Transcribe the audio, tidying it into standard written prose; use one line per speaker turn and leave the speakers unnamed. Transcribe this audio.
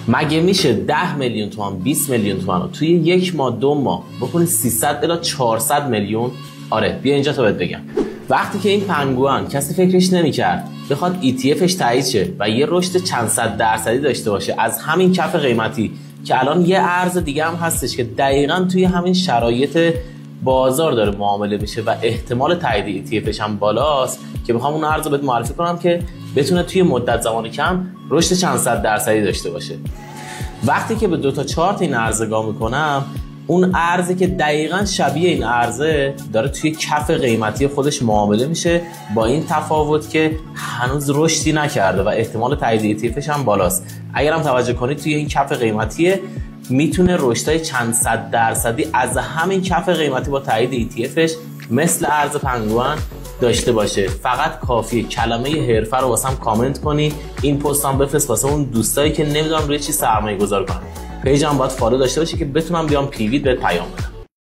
مگه میشه 10 میلیون تومان 20 میلیون تومان رو توی یک ماه 2 ماه بکنی 300 الی 400 میلیون؟ آره بیا اینجا تا بهت بگم. وقتی که این پنگوئن کسی فکرش نمی‌کرد بخواد ETFش تایید شه و یه رشد چند صد درصدی داشته باشه از همین کف قیمتی که الان یه ارز دیگه هم هستش که دقیقاً توی همین شرایط بازار داره معامله میشه و احتمال تایید ETFش هم بالاست که بخوام اون ارز رو بهت معرفی کنم که بتونه توی مدت زمان کم رشد چند صد درصدی داشته باشه. وقتی که به 2 تا 4 تا این ارز نگاه میکنم، اون ارزی که دقیقاً شبیه این ارزه داره توی کف قیمتی خودش معامله میشه، با این تفاوت که هنوز رشدی نکرده و احتمال تایید ETFش هم بالاست. اگر هم توجه کنید توی این کف قیمتیه میتونه رشدای چند صد درصدی از همین کف قیمتی با تایید ETFش مثل ارز پنگوئن داشته باشه. فقط کافیه کلمه حرفه رو واسم کامنت کنی، این پست هم بفرست واسه اون دوستایی که نمیدونم روی چی سرمایه گذاری کنن. پیجم باید فالو داشته باشه که بتونم بیام پیویت بهت پیام بدم.